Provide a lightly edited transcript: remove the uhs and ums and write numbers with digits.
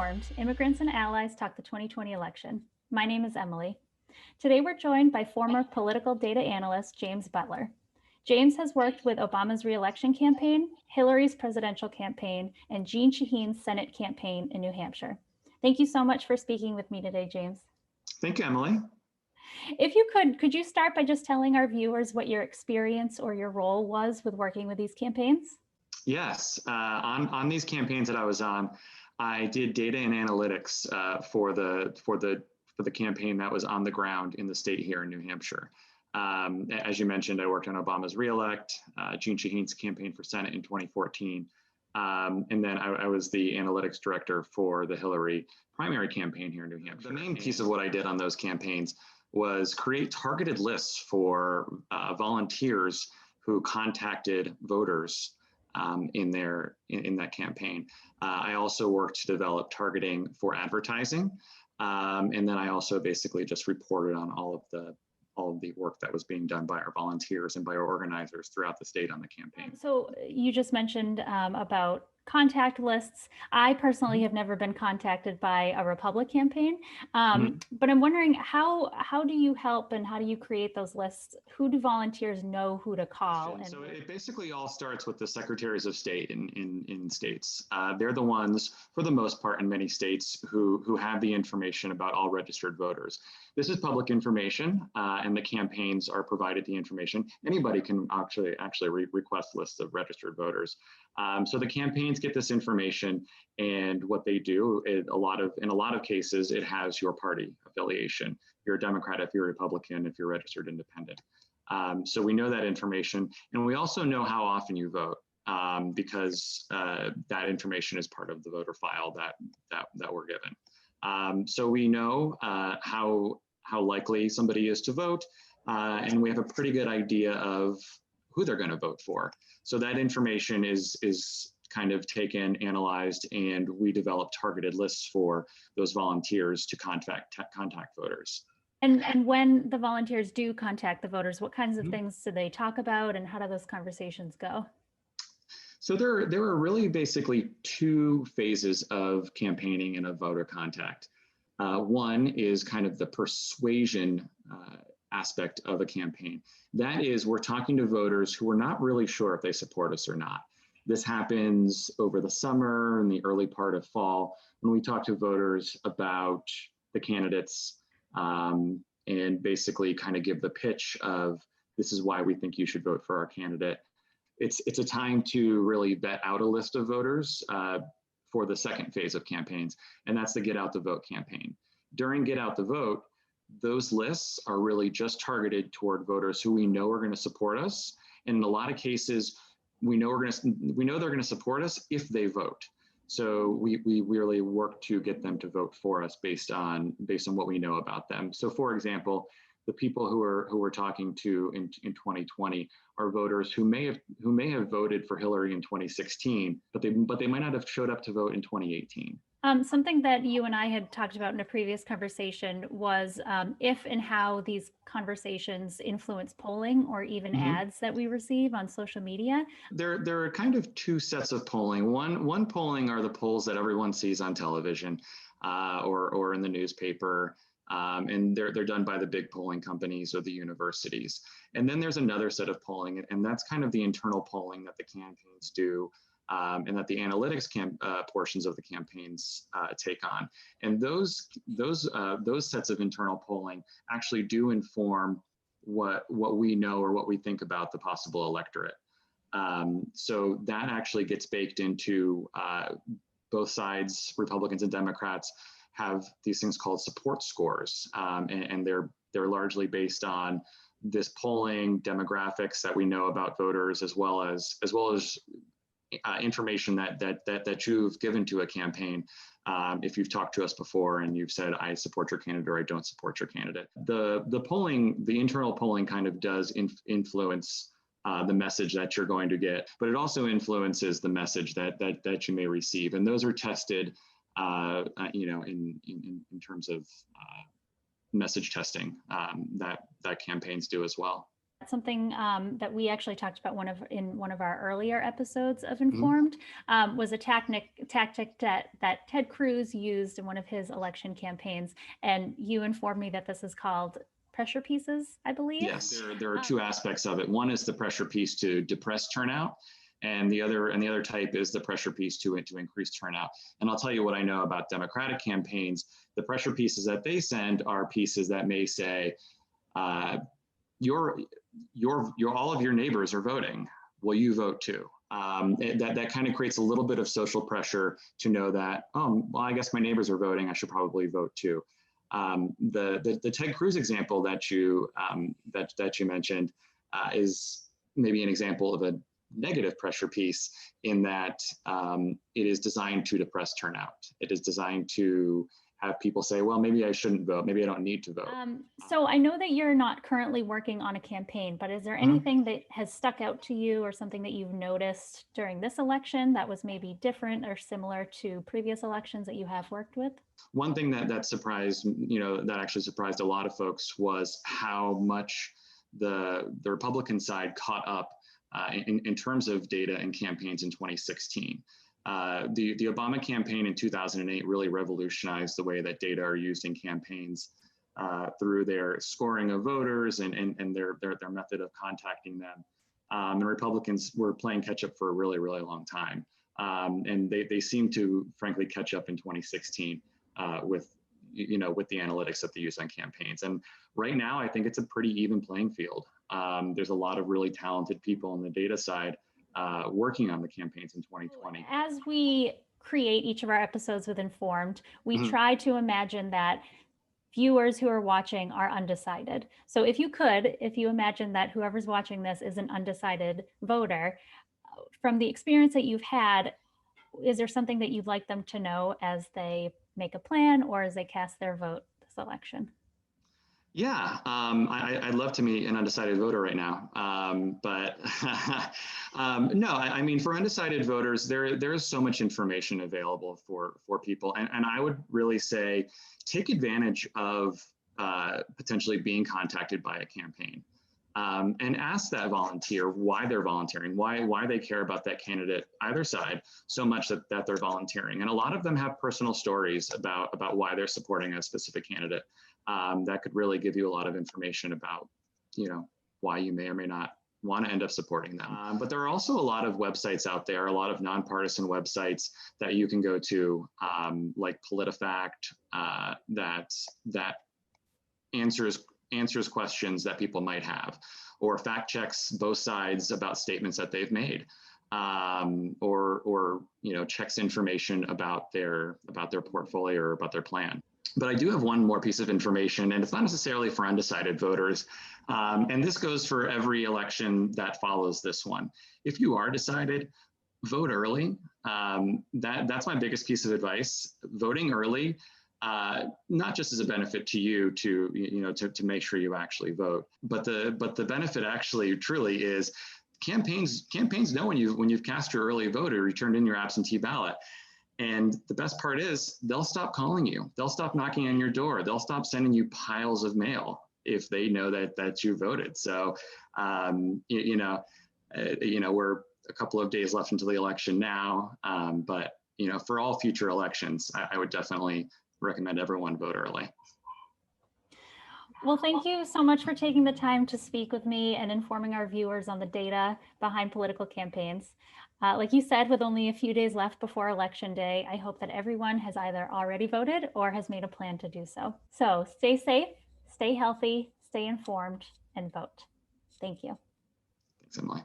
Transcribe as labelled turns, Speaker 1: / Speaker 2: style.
Speaker 1: Informed, Immigrants and Allies Talk the 2020 Election. My name is Emily. Today we're joined by former political data analyst James Butler. James has worked with Obama's reelection campaign, Hillary's presidential campaign, and Jeanne Shaheen's Senate campaign in New Hampshire. Thank you so much for speaking with me today, James.
Speaker 2: Thank you, Emily.
Speaker 1: If you could you start by just telling our viewers what your experience or your role was with working with these campaigns?
Speaker 2: Yes, on these campaigns that I was on, I did data and analytics for the campaign that was on the ground in the state here in New Hampshire. As you mentioned, I worked on Obama's reelect, Jeanne Shaheen's campaign for Senate in 2014, and then I was the analytics director for the Hillary primary campaign here in New Hampshire. The main piece of what I did on those campaigns was create targeted lists for volunteers who contacted voters in that campaign. I also worked to develop targeting for advertising, and then I also basically just reported on all of the work that was being done by our volunteers and by our organizers throughout the state on the campaign.
Speaker 1: So you just mentioned about contact lists. I personally have never been contacted by a Republic campaign, but I'm wondering how do you help and how do you create those lists? Who do volunteers know who to call? And
Speaker 2: so it basically all starts with the secretaries of state in states. They're the ones, for the most part, in many states who have the information about all registered voters. This is public information, and the campaigns are provided the information. Anybody can actually request lists of registered voters. So the campaigns get this information, and what they do, in a lot of cases, it has your party affiliation. If you're a Democrat, if you're a Republican, if you're registered independent. So we know that information, and we also know how often you vote, because that information is part of the voter file that we're given. So we know how likely somebody is to vote, and we have a pretty good idea of who they're going to vote for. So that information is kind of taken, analyzed, and we develop targeted lists for those volunteers to contact voters.
Speaker 1: And when the volunteers do contact the voters, what kinds of things do they talk about, and how do those conversations go?
Speaker 2: So there are really basically two phases of campaigning and of voter contact. One is kind of the persuasion aspect of a campaign. That is, we're talking to voters who are not really sure if they support us or not. This happens over the summer and the early part of fall when we talk to voters about the candidates, and basically kind of give the pitch of, this is why we think you should vote for our candidate. It's a time to really vet out a list of voters for the second phase of campaigns, and that's the Get Out the Vote campaign. During Get Out the Vote, those lists are really just targeted toward voters who we know are going to support us. And in a lot of cases, we know they're going to support us if they vote. So we really work to get them to vote for us based on what we know about them. So for example, the people who we're talking to in 2020 are voters who may have voted for Hillary in 2016, but they might not have showed up to vote in 2018.
Speaker 1: Something that you and I had talked about in a previous conversation was if and how these conversations influence polling or even ads that we receive on social media.
Speaker 2: There are kind of two sets of polling. One polling are the polls that everyone sees on television or in the newspaper. And they're done by the big polling companies or the universities. And then there's another set of polling, and that's kind of the internal polling that the campaigns do, and that the analytics portions of the campaigns take on. And those sets of internal polling actually do inform what we know or what we think about the possible electorate. So that actually gets baked into both sides, Republicans and Democrats, have these things called support scores, and they're largely based on this polling, demographics that we know about voters, as well as information that you've given to a campaign. If you've talked to us before and you've said, I support your candidate or I don't support your candidate. The polling, the internal polling, kind of does influence the message that you're going to get, but it also influences the message that you may receive, and those are tested. In terms of message testing that campaigns do as well.
Speaker 1: Something that we actually talked about in one of our earlier episodes of Informed was a tactic that Ted Cruz used in one of his election campaigns. And you informed me that this is called pressure pieces, I believe.
Speaker 2: Yes, there are two aspects of it. One is the pressure piece to depress turnout, and the other type is the pressure piece to increase turnout. And I'll tell you what I know about Democratic campaigns. The pressure pieces that they send are pieces that may say, all of your neighbors are voting. Will you vote too? That kind of creates a little bit of social pressure to know that, oh, well, I guess my neighbors are voting. I should probably vote too. The Ted Cruz example that you mentioned is maybe an example of a negative pressure piece in that it is designed to depress turnout. It is designed to have people say, well, maybe I shouldn't vote. Maybe I don't need to vote.
Speaker 1: So I know that you're not currently working on a campaign, but is there anything that has stuck out to you or something that you've noticed during this election that was maybe different or similar to previous elections that you have worked with?
Speaker 2: One thing that surprised, that actually surprised a lot of folks was how much the Republican side caught up in terms of data and campaigns in 2016. The Obama campaign in 2008 really revolutionized the way that data are used in campaigns through their scoring of voters and their method of contacting them. And Republicans were playing catch up for a really, really long time. And they seemed to, frankly, catch up in 2016 with the analytics that they use on campaigns. And right now, I think it's a pretty even playing field. There's a lot of really talented people on the data side working on the campaigns in 2020.
Speaker 1: As we create each of our episodes with Informed, we try to imagine that viewers who are watching are undecided. So if you imagine that whoever's watching this is an undecided voter, from the experience that you've had, is there something that you'd like them to know as they make a plan or as they cast their vote this election?
Speaker 2: Yeah, I'd love to meet an undecided voter right now. But no, I mean, for undecided voters, there is so much information available for people. And I would really say, take advantage of potentially being contacted by a campaign. And ask that volunteer why they're volunteering, why they care about that candidate, either side, so much that they're volunteering. And a lot of them have personal stories about why they're supporting a specific candidate. That could really give you a lot of information about, why you may or may not want to end up supporting them. But there are also a lot of websites out there, a lot of nonpartisan websites that you can go to, like PolitiFact, that answers questions that people might have, or fact checks both sides about statements that they've made, or checks information about their portfolio or about their plan. But I do have one more piece of information, and it's not necessarily for undecided voters. And this goes for every election that follows this one. If you are decided, vote early. That's my biggest piece of advice. Voting early, not just as a benefit to you to make sure you actually vote, but the benefit actually truly is campaigns know when you've cast your early vote or you turned in your absentee ballot. And the best part is they'll stop calling you. They'll stop knocking on your door. They'll stop sending you piles of mail if they know that you voted. So, we're a couple of days left until the election now. But, for all future elections, I would definitely recommend everyone vote early.
Speaker 1: Well, thank you so much for taking the time to speak with me and informing our viewers on the data behind political campaigns. Like you said, with only a few days left before Election Day, I hope that everyone has either already voted or has made a plan to do so. So stay safe, stay healthy, stay informed, and vote. Thank you.
Speaker 2: Thanks, Emily.